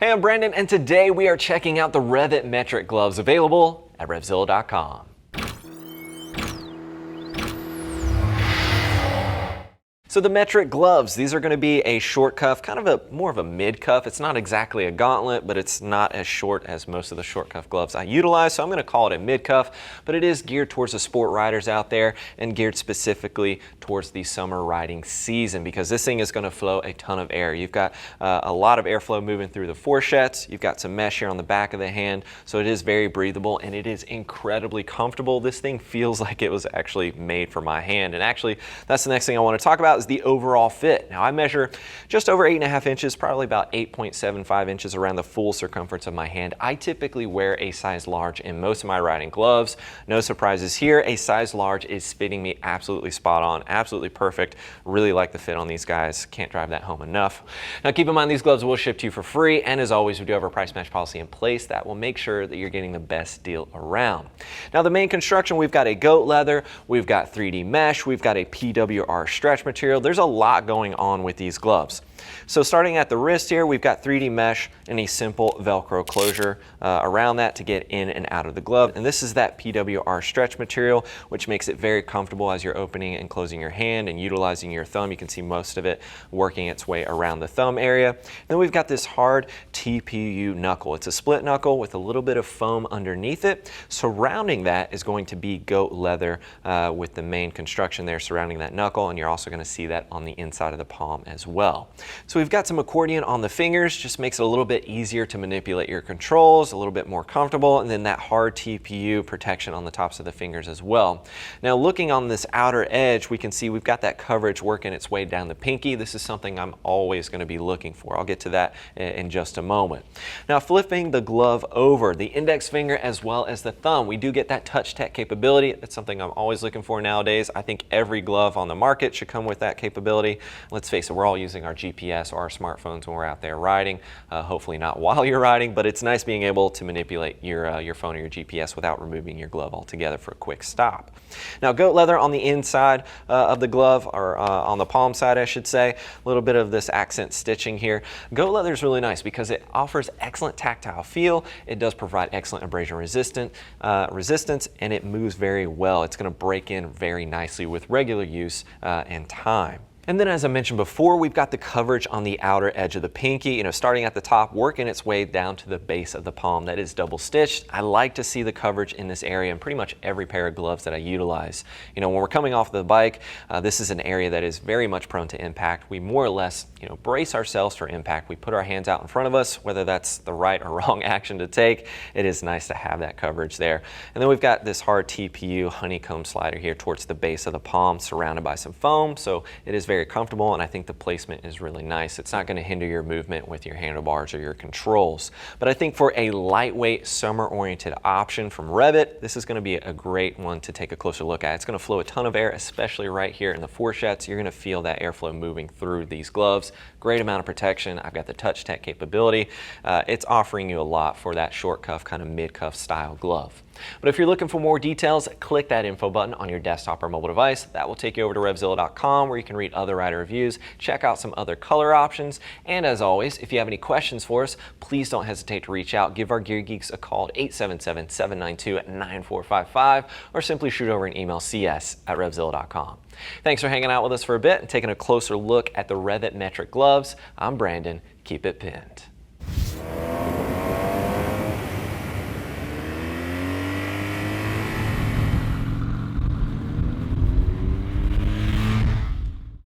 Hey, I'm Brandon, and today we are checking out the REV'IT metric gloves available at RevZilla.com. So the metric gloves, these are going to be a short cuff, kind of more of a mid cuff. It's not exactly a gauntlet, but it's not as short as most of the short cuff gloves I utilize, so I'm going to call it a mid cuff, but it is geared towards the sport riders out there and geared specifically towards the summer riding season, because this thing is going to flow a ton of air. You've got a lot of airflow moving through the fourchettes. You've got some mesh here on the back of the hand, so it is very breathable and it is incredibly comfortable. This thing feels like it was actually made for my hand, and actually that's the next thing I want to talk about is the overall fit. Now I measure just over 8.5 inches, probably about 8.75 inches around the full circumference of my hand. I typically wear a size large in most of my riding gloves. No surprises here. A size large is fitting me absolutely spot on, absolutely perfect. Really like the fit on these guys. Can't drive that home enough. Now keep in mind, these gloves will ship to you for free, and as always, we do have a price match policy in place that will make sure that you're getting the best deal around. Now the main construction, we've got a goat leather, we've got 3D mesh, we've got a PWR stretch material. There's a lot going on with these gloves. So starting at the wrist here, we've got 3D mesh and a simple Velcro closure around that to get in and out of the glove. And this is that PWR stretch material, which makes it very comfortable as you're opening and closing your hand and utilizing your thumb. You can see most of it working its way around the thumb area. Then we've got this hard TPU knuckle. It's a split knuckle with a little bit of foam underneath it. Surrounding that is going to be goat leather with the main construction there surrounding that knuckle, and you're also going to see that on the inside of the palm as well. So we've got some accordion on the fingers, just makes it a little bit easier to manipulate your controls, a little bit more comfortable, and then that hard TPU protection on the tops of the fingers as well. Now looking on this outer edge, we can see we've got that coverage working its way down the pinky. This is something I'm always going to be looking for. I'll get to that in just a moment. Now flipping the glove over, the index finger as well as the thumb, we do get that touch tech capability. That's something I'm always looking for nowadays. I think every glove on the market should come with that capability. Let's face it, we're all using our GPS or our smartphones when we're out there riding. Hopefully not while you're riding, but it's nice being able to manipulate your phone or your GPS without removing your glove altogether for a quick stop. Now goat leather on the inside of the glove, or on the palm side I should say, a little bit of this accent stitching here. Goat leather is really nice because it offers excellent tactile feel. It does provide excellent abrasion resistance, and it moves very well. It's going to break in very nicely with regular use and time. And then as I mentioned before, we've got the coverage on the outer edge of the pinky, starting at the top, working its way down to the base of the palm. That is double stitched. I like to see the coverage in this area in pretty much every pair of gloves that I utilize. When we're coming off the bike, this is an area that is very much prone to impact. We more or less, brace ourselves for impact. We put our hands out in front of us, whether that's the right or wrong action to take. It is nice to have that coverage there. And then we've got this hard TPU honeycomb slider here towards the base of the palm, surrounded by some foam. So it is very comfortable, and I think the placement is really nice. It's not going to hinder your movement with your handlebars or your controls. But I think for a lightweight, summer-oriented option from REV'IT, this is going to be a great one to take a closer look at. It's going to flow a ton of air, especially right here in the fourchettes. You're going to feel that airflow moving through these gloves. Great amount of protection. I've got the touch tech capability. It's offering you a lot for that short cuff, kind of mid cuff style glove. But if you're looking for more details, click that info button on your desktop or mobile device. That will take you over to RevZilla.com, where you can read other rider reviews, check out some other color options, and as always, if you have any questions for us, please don't hesitate to reach out. Give our Gear Geeks a call at 877-792-9455, or simply shoot over an email, cs@RevZilla.com. Thanks for hanging out with us for a bit and taking a closer look at the REV'IT metric gloves. I'm Brandon. Keep it pinned.